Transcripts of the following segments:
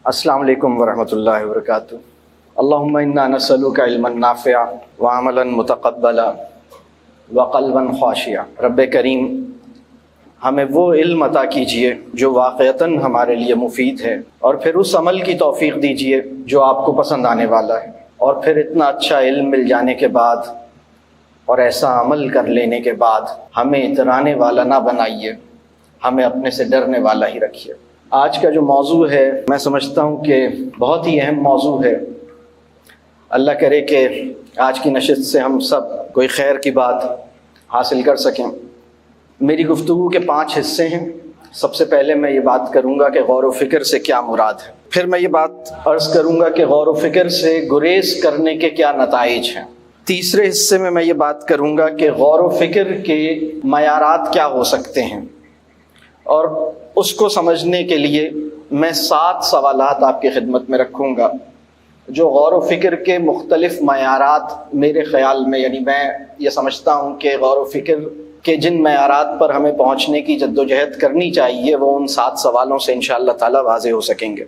السلام علیکم ورحمۃ اللہ وبرکاتہ۔ اللہم انا نسألک علما نافعا وعملا متقبلا وقلبا خاشعا۔ رب کریم ہمیں وہ علم عطا کیجیے جو واقعتاً ہمارے لیے مفید ہے، اور پھر اس عمل کی توفیق دیجیے جو آپ کو پسند آنے والا ہے، اور پھر اتنا اچھا علم مل جانے کے بعد اور ایسا عمل کر لینے کے بعد ہمیں اترانے والا نہ بنائیے، ہمیں اپنے سے ڈرنے والا ہی رکھیے۔ آج کا جو موضوع ہے میں سمجھتا ہوں کہ بہت ہی اہم موضوع ہے۔ اللہ کرے کہ آج کی نشست سے ہم سب کوئی خیر کی بات حاصل کر سکیں۔ میری گفتگو کے 5 حصے ہیں۔ سب سے پہلے میں یہ بات کروں گا کہ غور و فکر سے کیا مراد ہے، پھر میں یہ بات عرض کروں گا کہ غور و فکر سے گریز کرنے کے کیا نتائج ہیں، تیسرے حصے میں یہ بات کروں گا کہ غور و فکر کے معیارات کیا ہو سکتے ہیں، اور اس کو سمجھنے کے لیے میں 7 سوالات آپ کی خدمت میں رکھوں گا جو غور و فکر کے مختلف معیارات میرے خیال میں، یعنی میں یہ سمجھتا ہوں کہ غور و فکر کے جن معیارات پر ہمیں پہنچنے کی جدوجہد کرنی چاہیے وہ ان 7 سوالوں سے انشاءاللہ تعالی واضح ہو سکیں گے۔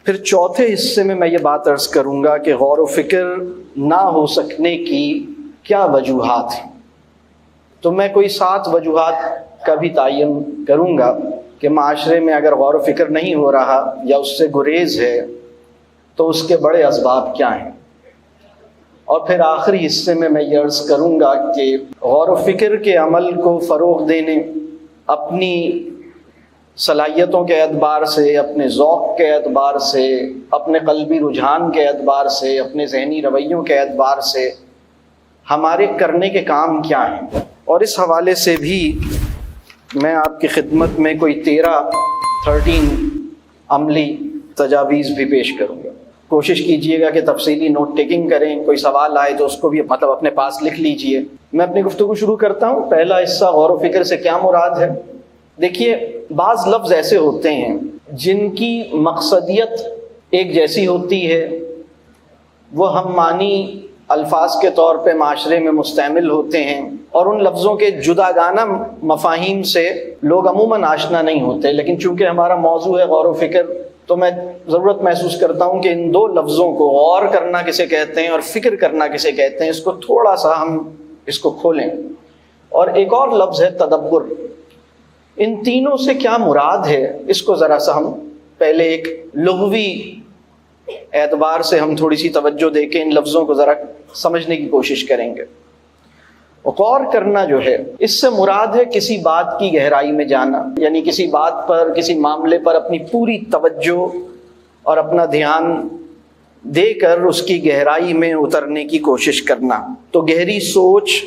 پھر چوتھے حصے میں یہ بات عرض کروں گا کہ غور و فکر نہ ہو سکنے کی کیا وجوہات ہیں۔ تو میں کوئی 7 وجوہات کا بھی تعین کروں گا کہ معاشرے میں اگر غور و فکر نہیں ہو رہا یا اس سے گریز ہے تو اس کے بڑے اسباب کیا ہیں، اور پھر آخری حصے میں یہ عرض کروں گا کہ غور و فکر کے عمل کو فروغ دینے، اپنی صلاحیتوں کے اعتبار سے، اپنے ذوق کے اعتبار سے، اپنے قلبی رجحان کے اعتبار سے، اپنے ذہنی رویوں کے اعتبار سے ہمارے کرنے کے کام کیا ہیں، اور اس حوالے سے بھی میں آپ کی خدمت میں کوئی 13 عملی تجاویز بھی پیش کروں گا۔ کوشش کیجئے گا کہ تفصیلی نوٹ ٹیکنگ کریں، کوئی سوال آئے تو اس کو بھی اپنے پاس لکھ لیجئے۔ میں اپنی گفتگو شروع کرتا ہوں۔ پہلا حصہ غور و فکر سے کیا مراد ہے۔ دیکھیے، بعض لفظ ایسے ہوتے ہیں جن کی مقصدیت ایک جیسی ہوتی ہے، وہ ہم معنی الفاظ کے طور پہ معاشرے میں مستعمل ہوتے ہیں، اور ان لفظوں کے جداگانہ مفاہیم سے لوگ عموماً آشنا نہیں ہوتے، لیکن چونکہ ہمارا موضوع ہے غور و فکر تو میں ضرورت محسوس کرتا ہوں کہ ان 2 لفظوں کو، غور کرنا کسے کہتے ہیں اور فکر کرنا کسے کہتے ہیں، اس کو تھوڑا سا ہم اس کو کھولیں۔ اور ایک اور لفظ ہے تدبر۔ ان تینوں سے کیا مراد ہے اس کو ذرا سا ہم پہلے ایک لغوی اعتبار سے ہم تھوڑی سی توجہ دے کے ان لفظوں کو ذرا سمجھنے کی کوشش کریں گے۔ غور کرنا جو ہے، اس سے مراد ہے کسی بات کی گہرائی میں جانا، یعنی کسی بات پر، کسی معاملے پر اپنی پوری توجہ اور اپنا دھیان دے کر اس کی گہرائی میں اترنے کی کوشش کرنا۔ تو گہری سوچ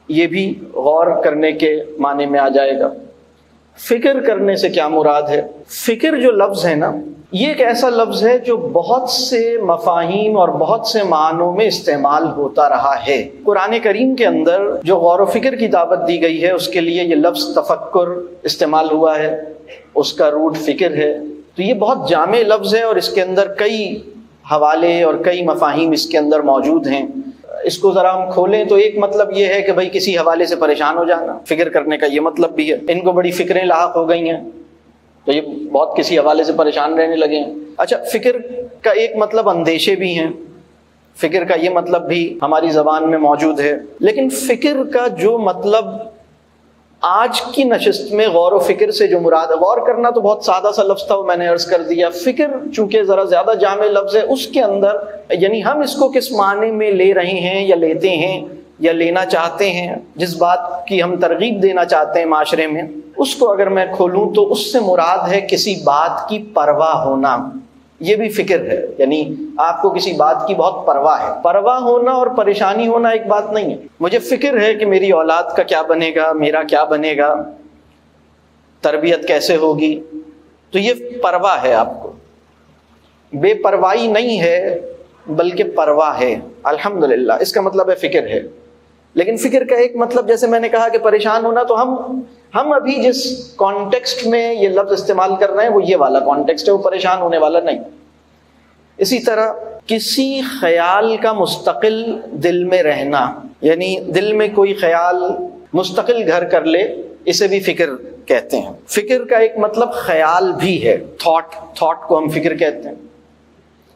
یہ بھی غور کرنے کے معنی میں آ جائے گا۔ فکر کرنے سے کیا مراد ہے؟ فکر جو لفظ ہے نا، یہ ایک ایسا لفظ ہے جو بہت سے مفاہیم اور بہت سے معنوں میں استعمال ہوتا رہا ہے۔ قرآن کریم کے اندر جو غور و فکر کی دعوت دی گئی ہے اس کے لیے یہ لفظ تفکر استعمال ہوا ہے، اس کا روٹ فکر ہے۔ تو یہ بہت جامع لفظ ہے اور اس کے اندر کئی حوالے اور کئی مفاہیم اس کے اندر موجود ہیں۔ اس کو ذرا ہم کھولیں تو ایک مطلب یہ ہے کہ بھئی کسی حوالے سے پریشان ہو جانا، فکر کرنے کا یہ مطلب بھی ہے۔ ان کو بڑی فکریں لاحق ہو گئی ہیں تو یہ بہت کسی حوالے سے پریشان رہنے لگے ہیں۔ اچھا، فکر کا ایک مطلب اندیشے بھی ہیں، فکر کا یہ مطلب بھی ہماری زبان میں موجود ہے، لیکن فکر کا جو مطلب آج کی نشست میں غور و فکر سے جو مراد ہے، غور کرنا تو بہت سادہ سا لفظ تھا، وہ میں نے عرض کر دیا۔ فکر چونکہ ذرا زیادہ جامع لفظ ہے، اس کے اندر یعنی ہم اس کو کس معنی میں لے رہے ہیں یا لیتے ہیں یا لینا چاہتے ہیں، جس بات کی ہم ترغیب دینا چاہتے ہیں معاشرے میں، اس کو اگر میں کھولوں تو اس سے مراد ہے کسی بات کی پرواہ ہونا۔ یہ بھی فکر ہے، یعنی آپ کو کسی بات کی بہت پرواہ ہے۔ پرواہ ہونا اور پریشانی ہونا ایک بات نہیں ہے۔ مجھے فکر ہے کہ میری اولاد کا کیا بنے گا، میرا کیا بنے گا، تربیت کیسے ہوگی، تو یہ پرواہ ہے آپ کو۔ بے پرواہی نہیں ہے بلکہ پرواہ ہے، الحمدللہ، اس کا مطلب ہے فکر ہے۔ لیکن فکر کا ایک مطلب، جیسے میں نے کہا کہ پریشان ہونا، تو ہم ابھی جس کانٹیکسٹ میں یہ لفظ استعمال کر رہے ہیں وہ یہ والا کانٹیکسٹ ہے، وہ پریشان ہونے والا نہیں۔ اسی طرح کسی خیال کا مستقل دل میں رہنا، یعنی دل میں کوئی خیال مستقل گھر کر لے، اسے بھی فکر کہتے ہیں۔ فکر کا ایک مطلب خیال بھی ہے، تھاٹ کو ہم فکر کہتے ہیں،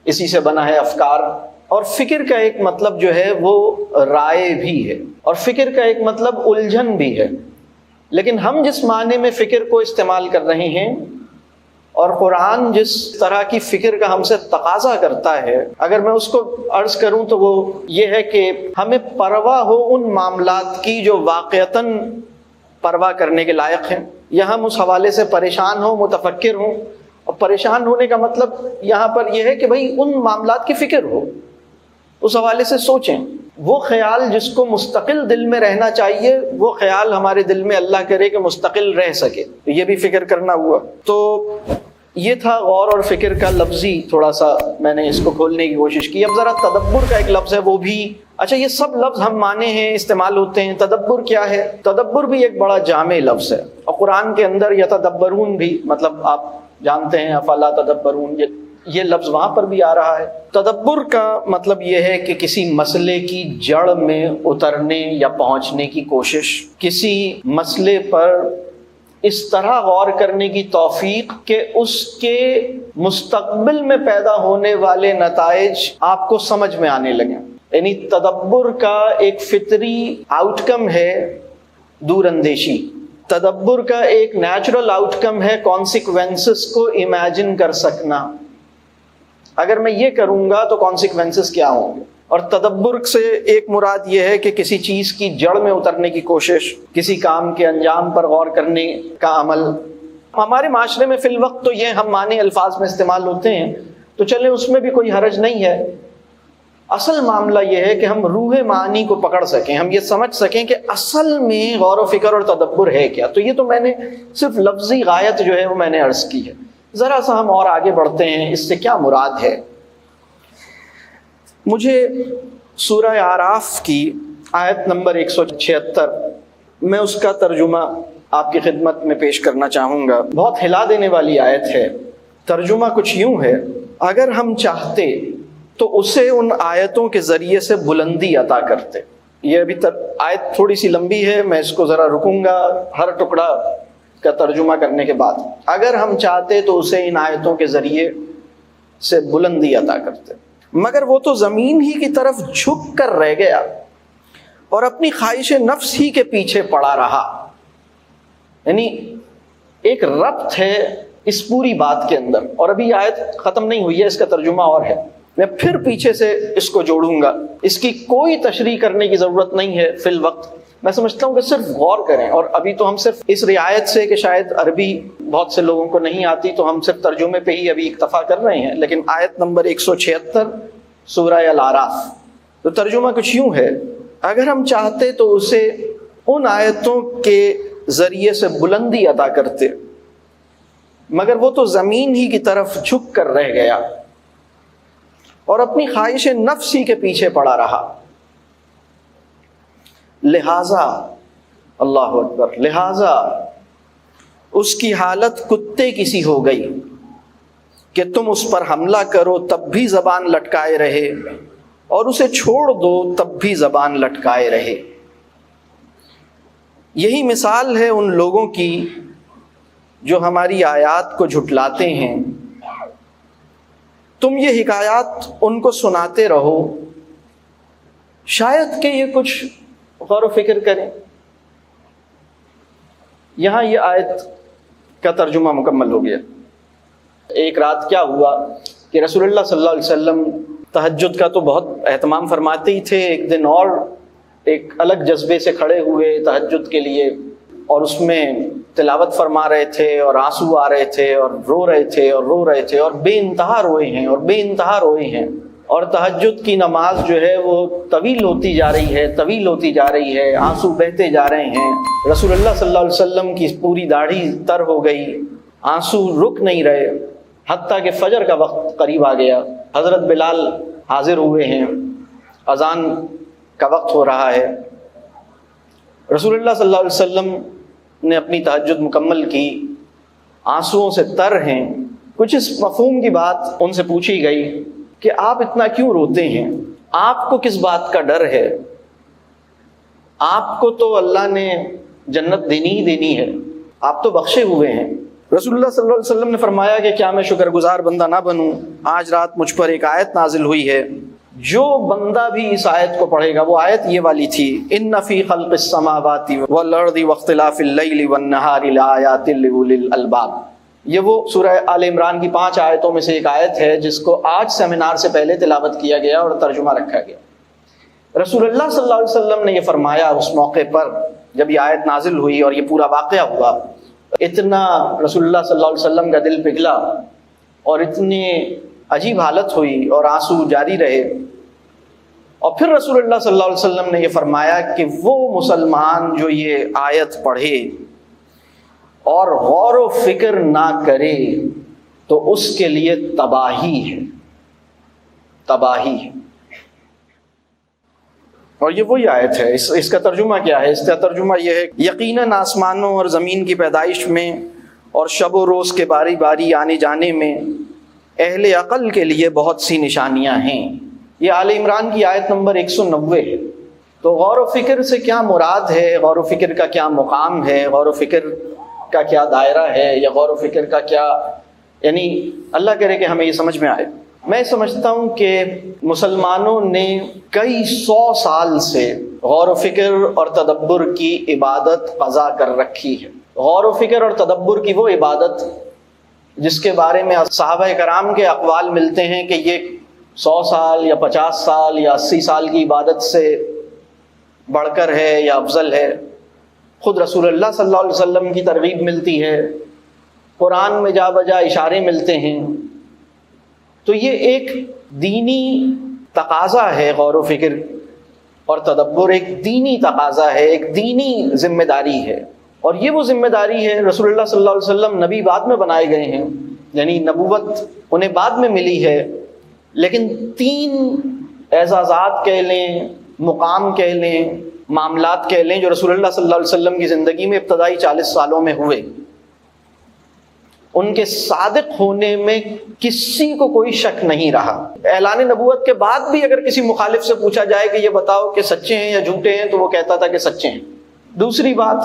اسی سے بنا ہے افکار۔ اور فکر کا ایک مطلب جو ہے وہ رائے بھی ہے، اور فکر کا ایک مطلب الجھن بھی ہے۔ لیکن ہم جس معنی میں فکر کو استعمال کر رہے ہیں اور قرآن جس طرح کی فکر کا ہم سے تقاضا کرتا ہے، اگر میں اس کو عرض کروں تو وہ یہ ہے کہ ہمیں پرواہ ہو ان معاملات کی جو واقعتاً پرواہ کرنے کے لائق ہیں، یا ہم اس حوالے سے پریشان ہوں، متفکر ہوں۔ اور پریشان ہونے کا مطلب یہاں پر یہ ہے کہ بھئی ان معاملات کی فکر ہو، اس حوالے سے سوچیں۔ وہ خیال جس کو مستقل دل میں رہنا چاہیے، وہ خیال ہمارے دل میں اللہ کرے کہ مستقل رہ سکے، تو یہ بھی فکر کرنا ہوا۔ تو یہ تھا غور اور فکر کا لفظی، تھوڑا سا میں نے اس کو کھولنے کی کوشش کی۔ اب ذرا تدبر کا ایک لفظ ہے، وہ بھی اچھا، یہ سب لفظ ہم مانے ہیں، استعمال ہوتے ہیں۔ تدبر کیا ہے؟ تدبر بھی ایک بڑا جامع لفظ ہے، اور قرآن کے اندر یتدبرون بھی، مطلب آپ جانتے ہیں افلا تدبرون، یہ لفظ وہاں پر بھی آ رہا ہے۔ تدبر کا مطلب یہ ہے کہ کسی مسئلے کی جڑ میں اترنے یا پہنچنے کی کوشش، کسی مسئلے پر اس طرح غور کرنے کی توفیق کہ اس کے مستقبل میں پیدا ہونے والے نتائج آپ کو سمجھ میں آنے لگیں۔ یعنی تدبر کا ایک فطری آؤٹ کم ہے دور اندیشی، تدبر کا ایک نیچرل آؤٹ کم ہے کانسیکوینسز کو امیجن کر سکنا۔ اگر میں یہ کروں گا تو کانسیکوینسز کیا ہوں گے؟ اور تدبر سے ایک مراد یہ ہے کہ کسی چیز کی جڑ میں اترنے کی کوشش، کسی کام کے انجام پر غور کرنے کا عمل۔ ہمارے معاشرے میں فی الوقت تو یہ ہم معنی الفاظ میں استعمال ہوتے ہیں، تو چلیں اس میں بھی کوئی حرج نہیں ہے۔ اصل معاملہ یہ ہے کہ ہم روح معنی کو پکڑ سکیں، ہم یہ سمجھ سکیں کہ اصل میں غور و فکر اور تدبر ہے کیا۔ تو یہ تو میں نے صرف لفظی غایت جو ہے وہ میں نے عرض کی ہے۔ ذرا سا ہم اور آگے بڑھتے ہیں، اس سے کیا مراد ہے۔ مجھے سورہ اعراف کی آیت نمبر 176، میں اس کا ترجمہ آپ کی خدمت میں پیش کرنا چاہوں گا۔ بہت ہلا دینے والی آیت ہے۔ ترجمہ کچھ یوں ہے: اگر ہم چاہتے تو اسے ان آیتوں کے ذریعے سے بلندی عطا کرتے۔ یہ ابھی آیت تھوڑی سی لمبی ہے، میں اس کو ذرا رکوں گا ہر ٹکڑا کا ترجمہ کرنے کے بعد۔ اگر ہم چاہتے تو اسے ان آیتوں کے ذریعے سے بلندی عطا کرتے، مگر وہ تو زمین ہی کی طرف جھک کر رہ گیا اور اپنی خواہش نفس ہی کے پیچھے پڑا رہا۔ یعنی ایک ربط ہے اس پوری بات کے اندر، اور ابھی آیت ختم نہیں ہوئی ہے، اس کا ترجمہ اور ہے، میں پھر پیچھے سے اس کو جوڑوں گا۔ اس کی کوئی تشریح کرنے کی ضرورت نہیں ہے فی الوقت، میں سمجھتا ہوں کہ صرف غور کریں۔ اور ابھی تو ہم صرف اس رعایت سے کہ شاید عربی بہت سے لوگوں کو نہیں آتی، تو ہم صرف ترجمے پہ ہی ابھی اکتفا کر رہے ہیں۔ لیکن آیت نمبر 176 سورہ الاعراف، تو ترجمہ کچھ یوں ہے: اگر ہم چاہتے تو اسے ان آیتوں کے ذریعے سے بلندی عطا کرتے، مگر وہ تو زمین ہی کی طرف جھک کر رہ گیا اور اپنی خواہش نفس ہی کے پیچھے پڑا رہا۔ لہذا، اللہ اکبر، لہذا اس کی حالت کتے کی سی ہو گئی کہ تم اس پر حملہ کرو تب بھی زبان لٹکائے رہے، اور اسے چھوڑ دو تب بھی زبان لٹکائے رہے۔ یہی مثال ہے ان لوگوں کی جو ہماری آیات کو جھٹلاتے ہیں۔ تم یہ حکایات ان کو سناتے رہو، شاید کہ یہ کچھ غور و فکر کریں۔ یہاں یہ آیت کا ترجمہ مکمل ہو گیا۔ ایک رات کیا ہوا کہ رسول اللہ صلی اللہ علیہ وسلم تہجد کا تو بہت اہتمام فرماتے ہی تھے، ایک دن اور ایک الگ جذبے سے کھڑے ہوئے تہجد کے لیے، اور اس میں تلاوت فرما رہے تھے، اور آنسو آ رہے تھے، اور رو رہے تھے اور رو رہے تھے، اور بے انتہا روئے ہیں اور بے انتہا روئے ہیں۔ اور تہجد کی نماز جو ہے وہ طویل ہوتی جا رہی ہے، طویل ہوتی جا رہی ہے، آنسو بہتے جا رہے ہیں۔ رسول اللہ صلی اللہ علیہ وسلم کی پوری داڑھی تر ہو گئی، آنسو رک نہیں رہے، حتیٰ کہ فجر کا وقت قریب آ گیا۔ حضرت بلال حاضر ہوئے ہیں، اذان کا وقت ہو رہا ہے۔ رسول اللہ صلی اللہ علیہ وسلم نے اپنی تہجد مکمل کی، آنسوؤں سے تر ہیں۔ کچھ اس مفہوم کی بات ان سے پوچھی گئی کہ آپ اتنا کیوں روتے ہیں؟ آپ کو کس بات کا ڈر ہے؟ آپ کو تو اللہ نے جنت دینی ہی دینی ہے، آپ تو بخشے ہوئے ہیں۔ رسول اللہ صلی اللہ علیہ وسلم نے فرمایا کہ کیا میں شکر گزار بندہ نہ بنوں؟ آج رات مجھ پر ایک آیت نازل ہوئی ہے، جو بندہ بھی اس آیت کو پڑھے گا، وہ آیت یہ والی تھی، ان فی خلق السماوات والارض واختلاف اللیل والنہار لآیات لأولی الالباب۔ یہ وہ سورہ آل عمران کی 5 آیتوں میں سے ایک آیت ہے جس کو آج سیمینار سے پہلے تلاوت کیا گیا اور ترجمہ رکھا گیا۔ رسول اللہ صلی اللہ علیہ وسلم نے یہ فرمایا اس موقع پر جب یہ آیت نازل ہوئی اور یہ پورا واقعہ ہوا، اتنا رسول اللہ صلی اللہ علیہ وسلم کا دل پگھلا اور اتنی عجیب حالت ہوئی اور آنسو جاری رہے۔ اور پھر رسول اللہ صلی اللہ علیہ وسلم نے یہ فرمایا کہ وہ مسلمان جو یہ آیت پڑھے اور غور و فکر نہ کرے تو اس کے لیے تباہی ہے، تباہی ہے۔ اور یہ وہی آیت ہے۔ اس کا ترجمہ کیا ہے؟ اس کا ترجمہ یہ ہے، یقیناً آسمانوں اور زمین کی پیدائش میں اور شب و روز کے باری باری آنے جانے میں اہل عقل کے لیے بہت سی نشانیاں ہیں۔ یہ آل عمران کی آیت نمبر 190 ہے۔ تو غور و فکر سے کیا مراد ہے؟ غور و فکر کا کیا مقام ہے؟ غور و فکر کا کیا دائرہ ہے؟ یا غور و فکر کا کیا، یعنی اللہ کرے کہ ہمیں یہ سمجھ میں آئے۔ میں سمجھتا ہوں کہ مسلمانوں نے کئی 100 سال سے غور و فکر اور تدبر کی عبادت قضا کر رکھی ہے۔ غور و فکر اور تدبر کی وہ عبادت جس کے بارے میں صحابہ کرام کے اقوال ملتے ہیں کہ یہ 100 سال یا 50 سال یا 80 سال کی عبادت سے بڑھ کر ہے یا افضل ہے۔ خود رسول اللہ صلی اللہ علیہ وسلم کی ترغیب ملتی ہے، قرآن میں جا بجا اشارے ملتے ہیں۔ تو یہ ایک دینی تقاضا ہے، غور و فکر اور تدبر ایک دینی تقاضا ہے، ایک دینی ذمہ داری ہے۔ اور یہ وہ ذمہ داری ہے، رسول اللہ صلی اللہ علیہ وسلم نبی بعد میں بنائے گئے ہیں، یعنی نبوت انہیں بعد میں ملی ہے، لیکن 3 اعزازات کہہ لیں، مقام کہہ لیں، معاملات کہہ لیں جو رسول اللہ صلی اللہ علیہ وسلم کی زندگی میں ابتدائی 40 سالوں میں ہوئے، ان کے صادق ہونے میں کسی کو کوئی شک نہیں رہا۔ اعلان نبوت کے بعد بھی اگر کسی مخالف سے پوچھا جائے کہ یہ بتاؤ کہ سچے ہیں یا جھوٹے ہیں، تو وہ کہتا تھا کہ سچے ہیں۔ دوسری بات،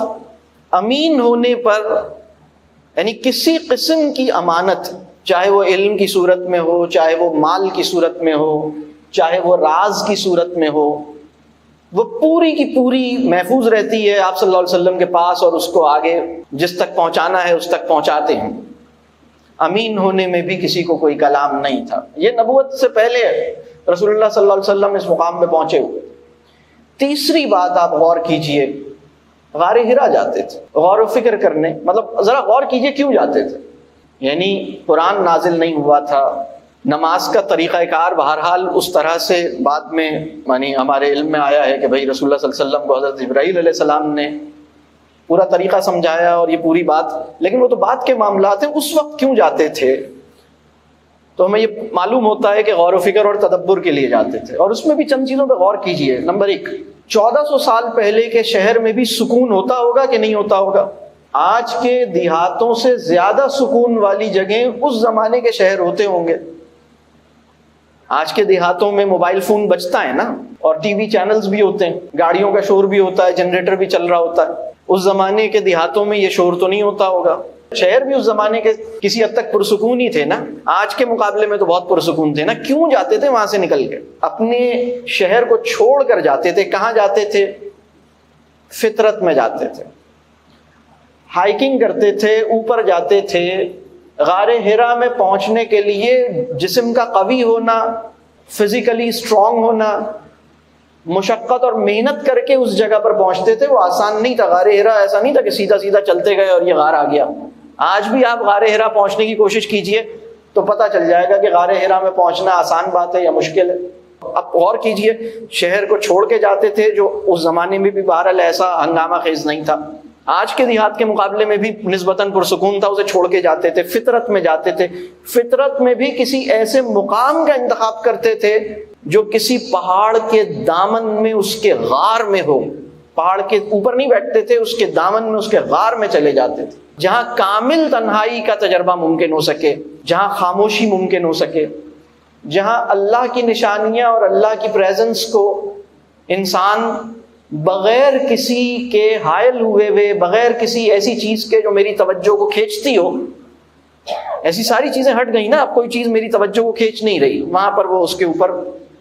امین ہونے پر، یعنی کسی قسم کی امانت، چاہے وہ علم کی صورت میں ہو، چاہے وہ مال کی صورت میں ہو، چاہے وہ راز کی صورت میں ہو، وہ پوری کی پوری محفوظ رہتی ہے آپ صلی اللہ علیہ وسلم کے پاس، اور اس کو آگے جس تک پہنچانا ہے اس تک پہنچاتے ہیں۔ امین ہونے میں بھی کسی کو کوئی کلام نہیں تھا۔ یہ نبوت سے پہلے رسول اللہ صلی اللہ علیہ وسلم اس مقام پہ پہنچے ہوئے۔ تیسری بات آپ غور کیجئے، غار حرا جاتے تھے غور و فکر کرنے، مطلب ذرا غور کیجئے کیوں جاتے تھے؟ یعنی قرآن نازل نہیں ہوا تھا، نماز کا طریقہ کار بہرحال اس طرح سے بعد میں یعنی ہمارے علم میں آیا ہے کہ بھائی رسول اللہ صلی اللہ علیہ وسلم کو حضرت جبرائیل علیہ السلام نے پورا طریقہ سمجھایا اور یہ پوری بات، لیکن وہ تو بعد کے معاملات ہیں۔ اس وقت کیوں جاتے تھے؟ تو ہمیں یہ معلوم ہوتا ہے کہ غور و فکر اور تدبر کے لیے جاتے تھے، اور اس میں بھی چند چیزوں پہ غور کیجئے۔ نمبر 1، 1400 سال پہلے کے شہر میں بھی سکون ہوتا ہوگا کہ نہیں ہوتا ہوگا؟ آج کے دیہاتوں سے زیادہ سکون والی جگہیں اس زمانے کے شہر ہوتے ہوں گے۔ آج کے دیہاتوں میں موبائل فون بجتا ہے نا، اور ٹی وی چینلز بھی ہوتے ہیں، گاڑیوں کا شور بھی ہوتا ہے، جنریٹر بھی چل رہا ہوتا ہے۔ اس زمانے کے دیہاتوں میں یہ شور تو نہیں ہوتا ہوگا۔ شہر بھی اس زمانے کے کسی حد تک پرسکون ہی تھے نا، آج کے مقابلے میں تو بہت پرسکون تھے نا۔ کیوں جاتے تھے وہاں سے نکل کے؟ اپنے شہر کو چھوڑ کر جاتے تھے۔ کہاں جاتے تھے؟ فطرت میں جاتے تھے، ہائیکنگ کرتے تھے، اوپر جاتے تھے۔ غار حرا میں پہنچنے کے لیے جسم کا قوی ہونا، فزیکلی اسٹرانگ ہونا، مشقت اور محنت کر کے اس جگہ پر پہنچتے تھے۔ وہ آسان نہیں تھا۔ غار حرا ایسا نہیں تھا کہ سیدھا سیدھا چلتے گئے اور یہ غار آ گیا۔ آج بھی آپ غار حرا پہنچنے کی کوشش کیجئے تو پتہ چل جائے گا کہ غار حرا میں پہنچنا آسان بات ہے یا مشکل ہے۔ اب غور کیجئے، شہر کو چھوڑ کے جاتے تھے جو اس زمانے میں بھی بہرحال ایسا ہنگامہ خیز نہیں تھا، آج کے دیہات کے مقابلے میں بھی نسبتاً پرسکون تھا، اسے چھوڑ کے جاتے تھے، فطرت میں جاتے تھے۔ فطرت میں بھی کسی ایسے مقام کا انتخاب کرتے تھے جو کسی پہاڑ کے دامن میں اس کے غار میں ہو۔ پہاڑ کے اوپر نہیں بیٹھتے تھے، اس کے دامن میں، اس کے غار میں چلے جاتے تھے، جہاں کامل تنہائی کا تجربہ ممکن ہو سکے، جہاں خاموشی ممکن ہو سکے، جہاں اللہ کی نشانیاں اور اللہ کی پریزنس کو انسان بغیر کسی کے حائل ہوئے بغیر کسی ایسی چیز کے جو میری توجہ کو کھینچتی ہو، ایسی ساری چیزیں ہٹ گئی نا، اب کوئی چیز میری توجہ کو کھینچ نہیں رہی، وہاں پر وہ اس کے اوپر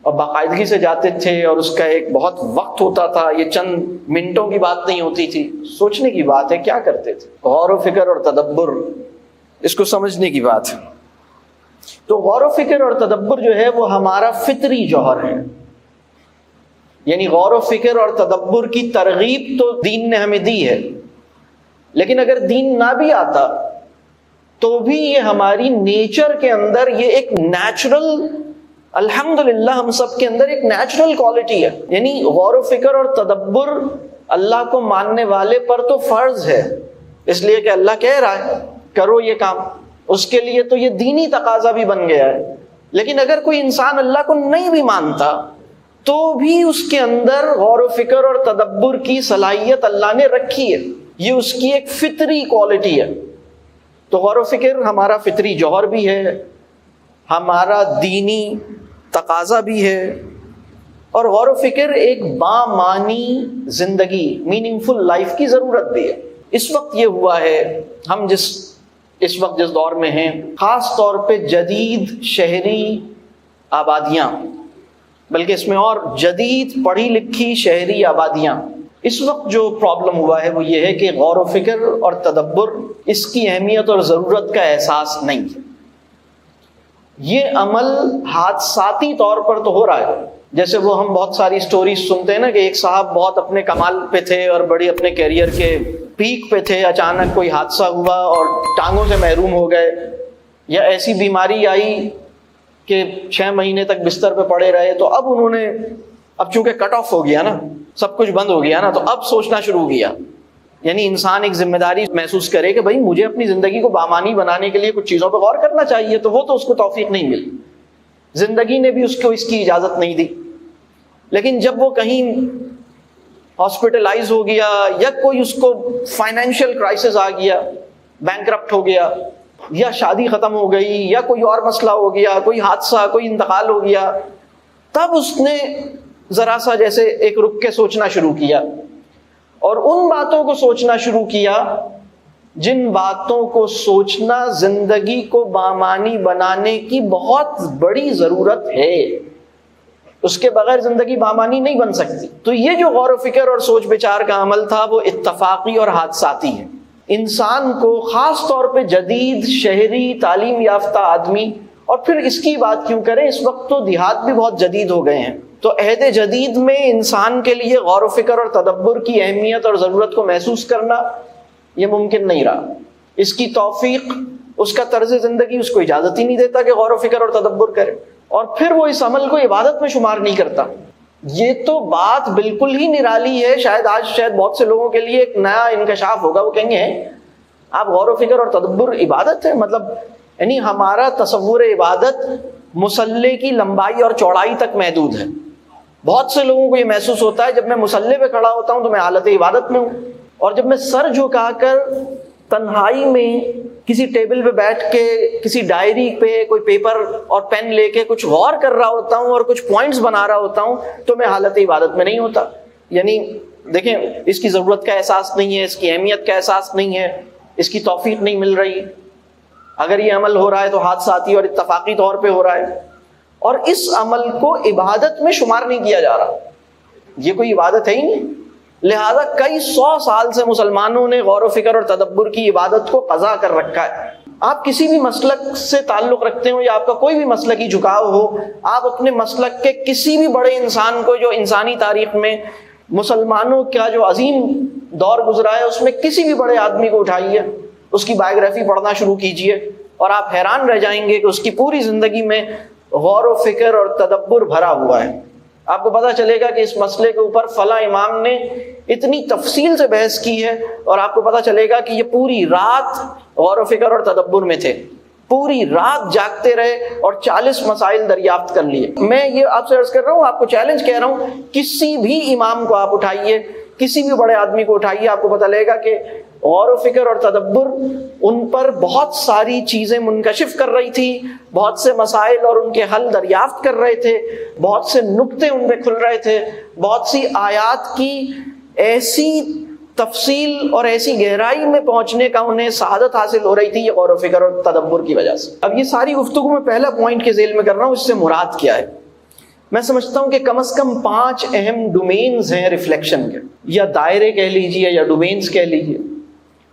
اور باقاعدگی سے جاتے تھے، اور اس کا ایک بہت وقت ہوتا تھا، یہ چند منٹوں کی بات نہیں ہوتی تھی، سوچنے کی بات ہے، کیا کرتے تھے، غور و فکر اور تدبر، اس کو سمجھنے کی بات ہے۔ تو غور و فکر اور تدبر جو ہے وہ ہمارا فطری جوہر ہے، یعنی غور و فکر اور تدبر کی ترغیب تو دین نے ہمیں دی ہے، لیکن اگر دین نہ بھی آتا تو بھی یہ ہماری نیچر کے اندر یہ ایک نیچرل، الحمدللہ ہم سب کے اندر ایک نیچرل کوالٹی ہے، یعنی غور و فکر اور تدبر اللہ کو ماننے والے پر تو فرض ہے، اس لیے کہ اللہ کہہ رہا ہے کرو یہ کام، اس کے لیے تو یہ دینی تقاضا بھی بن گیا ہے۔ لیکن اگر کوئی انسان اللہ کو نہیں بھی مانتا تو بھی اس کے اندر غور و فکر اور تدبر کی صلاحیت اللہ نے رکھی ہے، یہ اس کی ایک فطری کوالٹی ہے۔ تو غور و فکر ہمارا فطری جوہر بھی ہے، ہمارا دینی تقاضا بھی ہے، اور غور و فکر ایک بامعنی زندگی، میننگ فل لائف کی ضرورت بھی ہے۔ اس وقت یہ ہوا ہے، ہم اس وقت جس دور میں ہیں، خاص طور پہ جدید شہری آبادیاں، بلکہ اس میں اور جدید پڑھی لکھی شہری آبادیاں، اس وقت جو پرابلم ہوا ہے وہ یہ ہے کہ غور و فکر اور تدبر، اس کی اہمیت اور ضرورت کا احساس نہیں ہے۔ یہ عمل حادثاتی طور پر تو ہو رہا ہے، جیسے وہ ہم بہت ساری سٹوریز سنتے ہیں نا کہ ایک صاحب بہت اپنے کمال پہ تھے اور بڑی اپنے کیریئر کے پیک پہ تھے، اچانک کوئی حادثہ ہوا اور ٹانگوں سے محروم ہو گئے، یا ایسی بیماری آئی کہ 6 مہینے تک بستر پہ پڑے رہے، تو اب انہوں نے، اب چونکہ کٹ آف ہو گیا نا، سب کچھ بند ہو گیا نا، تو اب سوچنا شروع کیا، یعنی انسان ایک ذمہ داری محسوس کرے کہ بھائی مجھے اپنی زندگی کو بامعنی بنانے کے لیے کچھ چیزوں پہ غور کرنا چاہیے، تو وہ تو اس کو توفیق نہیں ملی، زندگی نے بھی اس کو اس کی اجازت نہیں دی۔ لیکن جب وہ کہیں ہاسپٹلائز ہو گیا، یا کوئی اس کو فائنینشیل کرائسس آ گیا، بینکرپٹ ہو گیا، یا شادی ختم ہو گئی، یا کوئی اور مسئلہ ہو گیا، کوئی حادثہ، کوئی انتقال ہو گیا، تب اس نے ذرا سا جیسے ایک رک کے سوچنا شروع کیا، اور ان باتوں کو سوچنا شروع کیا جن باتوں کو سوچنا زندگی کو بامعنی بنانے کی بہت بڑی ضرورت ہے، اس کے بغیر زندگی بامعنی نہیں بن سکتی۔ تو یہ جو غور و فکر اور سوچ بچار کا عمل تھا وہ اتفاقی اور حادثاتی ہے۔ انسان کو خاص طور پہ جدید شہری تعلیم یافتہ آدمی، اور پھر اس کی بات کیوں کریں، اس وقت تو دیہات بھی بہت جدید ہو گئے ہیں، تو عہد جدید میں انسان کے لیے غور و فکر اور تدبر کی اہمیت اور ضرورت کو محسوس کرنا یہ ممکن نہیں رہا۔ اس کی توفیق، اس کا طرز زندگی اس کو اجازت ہی نہیں دیتا کہ غور و فکر اور تدبر کرے، اور پھر وہ اس عمل کو عبادت میں شمار نہیں کرتا۔ یہ تو بات بالکل ہی نرالی ہے، شاید بہت سے لوگوں کے لیے ایک نیا انکشاف ہوگا، وہ کہیں گے آپ غور و فکر اور تدبر عبادت ہے، مطلب یعنی ہمارا تصور عبادت مصلی کی لمبائی اور چوڑائی تک محدود ہے۔ بہت سے لوگوں کو یہ محسوس ہوتا ہے جب میں مصلی پہ کھڑا ہوتا ہوں تو میں حالت عبادت میں ہوں، اور جب میں سر جھکا کر تنہائی میں کسی ٹیبل پہ بیٹھ کے کسی ڈائری پہ کوئی پیپر اور پین لے کے کچھ غور کر رہا ہوتا ہوں اور کچھ پوائنٹس بنا رہا ہوتا ہوں تو میں حالت عبادت میں نہیں ہوتا۔ یعنی دیکھیں، اس کی ضرورت کا احساس نہیں ہے، اس کی اہمیت کا احساس نہیں ہے، اس کی توفیق نہیں مل رہی۔ اگر یہ عمل ہو رہا ہے تو حادثاتی اور اتفاقی طور پہ ہو رہا ہے، اور اس عمل کو عبادت میں شمار نہیں کیا جا رہا، یہ کوئی عبادت ہے ہی نہیں۔ لہذا کئی 100 سال سے مسلمانوں نے غور و فکر اور تدبر کی عبادت کو قضا کر رکھا ہے۔ آپ کسی بھی مسلک سے تعلق رکھتے ہو یا آپ کا کوئی بھی مسلکی جھکاؤ ہو، آپ اپنے مسلک کے کسی بھی بڑے انسان کو جو انسانی تاریخ میں مسلمانوں کا جو عظیم دور گزرا ہے اس میں کسی بھی بڑے آدمی کو اٹھائیے، اس کی بایوگرافی پڑھنا شروع کیجئے، اور آپ حیران رہ جائیں گے کہ اس کی پوری زندگی میں غور و فکر اور تدبر بھرا ہوا ہے۔ آپ کو پتہ چلے گا کہ اس مسئلے کے اوپر فلاں امام نے اتنی تفصیل سے بحث کی ہے، اور آپ کو پتہ چلے گا کہ یہ پوری رات غور و فکر اور تدبر میں تھے، پوری رات جاگتے رہے اور 40 مسائل دریافت کر لیے۔ میں یہ آپ سے عرض کر رہا ہوں، آپ کو چیلنج کہہ رہا ہوں، کسی بھی امام کو آپ اٹھائیے، کسی بھی بڑے آدمی کو اٹھائیے، آپ کو پتہ لگے گا کہ غور و فکر اور تدبر ان پر بہت ساری چیزیں منکشف کر رہی تھی، بہت سے مسائل اور ان کے حل دریافت کر رہے تھے، بہت سے نکتے ان پہ کھل رہے تھے، بہت سی آیات کی ایسی تفصیل اور ایسی گہرائی میں پہنچنے کا انہیں سعادت حاصل ہو رہی تھی، یہ غور و فکر اور تدبر کی وجہ سے۔ اب یہ ساری گفتگو میں پہلا پوائنٹ کے ذیل میں کر رہا ہوں، اس سے مراد کیا ہے؟ میں سمجھتا ہوں کہ کم از کم 5 اہم ڈومینز ہیں ریفلیکشن کے، یا دائرے کہہ لیجئے یا ڈومینز کہہ لیجئے۔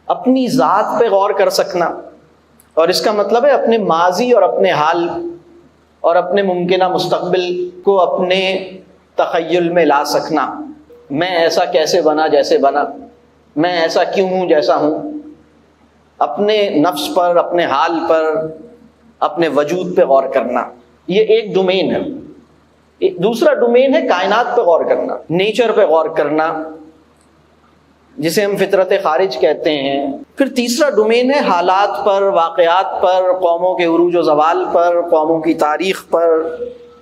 اپنی ذات پہ غور کر سکنا، اور اس کا مطلب ہے اپنے ماضی اور اپنے حال اور اپنے ممکنہ مستقبل کو اپنے تخیل میں لا سکنا۔ میں ایسا کیسے بنا جیسے بنا، میں ایسا کیوں ہوں جیسا ہوں، اپنے نفس پر، اپنے حال پر، اپنے وجود پہ غور کرنا، یہ ایک ڈومین ہے۔ دوسرا ڈومین ہے کائنات پہ غور کرنا، نیچر پہ غور کرنا، جسے ہم فطرت خارج کہتے ہیں۔ پھر تیسرا ڈومین ہے حالات پر، واقعات پر، قوموں کے عروج و زوال پر، قوموں کی تاریخ پر،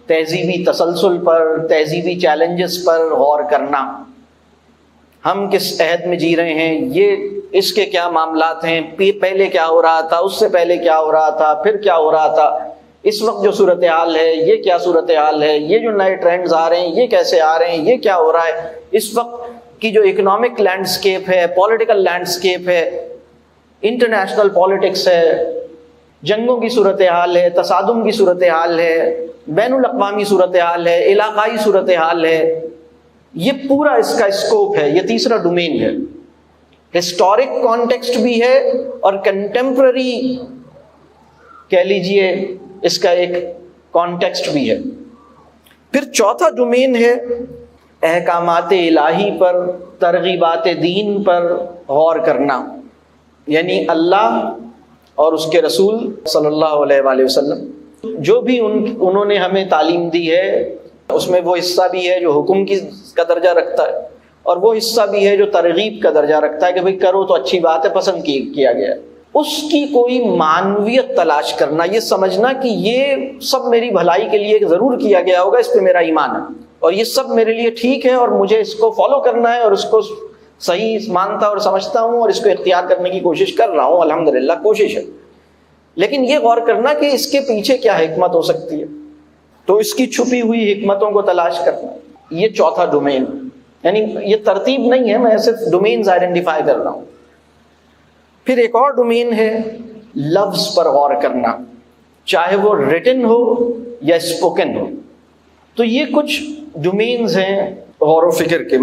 تہذیبی تسلسل پر، تہذیبی چیلنجز پر غور کرنا۔ ہم کس عہد میں جی رہے ہیں، یہ اس کے کیا معاملات ہیں، پہلے کیا ہو رہا تھا، اس سے پہلے کیا ہو رہا تھا، پھر کیا ہو رہا تھا، اس وقت جو صورتحال ہے یہ کیا صورتحال ہے، یہ جو نئے ٹرینڈز آ رہے ہیں یہ کیسے آ رہے ہیں، یہ کیا ہو رہا ہے، اس وقت کی جو اکنامک لینڈسکیپ ہے، پولیٹیکل لینڈسکیپ ہے، انٹرنیشنل پالیٹکس ہے، جنگوں کی صورتحال ہے، تصادم کی صورتحال ہے، بین الاقوامی صورتحال ہے، علاقائی صورتحال ہے، یہ پورا اس کا اسکوپ ہے۔ یہ تیسرا ڈومین ہے۔ ہسٹورک کانٹیکسٹ بھی ہے اور کنٹمپرری کہہ لیجئے اس کا ایک کانٹیکسٹ بھی ہے۔ پھر چوتھا ڈومین ہے احکامات الہی پر، ترغیبات دین پر غور کرنا، یعنی اللہ اور اس کے رسول صلی اللہ علیہ وآلہ وسلم جو بھی انہوں نے ہمیں تعلیم دی ہے، اس میں وہ حصہ بھی ہے جو حکم کا درجہ رکھتا ہے، اور وہ حصہ بھی ہے جو ترغیب کا درجہ رکھتا ہے کہ بھئی کرو تو اچھی بات ہے، پسند کیا گیا ہے۔ اس کی کوئی معنویت تلاش کرنا، یہ سمجھنا کہ یہ سب میری بھلائی کے لیے ضرور کیا گیا ہوگا، اس پہ میرا ایمان ہے، اور یہ سب میرے لیے ٹھیک ہے، اور مجھے اس کو فالو کرنا ہے، اور اس کو صحیح مانتا اور سمجھتا ہوں، اور اس کو اختیار کرنے کی کوشش کر رہا ہوں، الحمدللہ کوشش ہے۔ لیکن یہ غور کرنا کہ اس کے پیچھے کیا حکمت ہو سکتی ہے، تو اس کی چھپی ہوئی حکمتوں کو تلاش کرنا، یہ چوتھا ڈومین۔ یعنی یہ ترتیب نہیں ہے، میں صرف ڈومینز آئیڈینٹیفائی کر رہا ہوں۔ پھر ایک اور ڈومین ہے لفظ پر غور کرنا، چاہے وہ ریٹن ہو یا اسپوکن ہو۔ تو یہ کچھ ڈومینز ہیں غور و فکر کے۔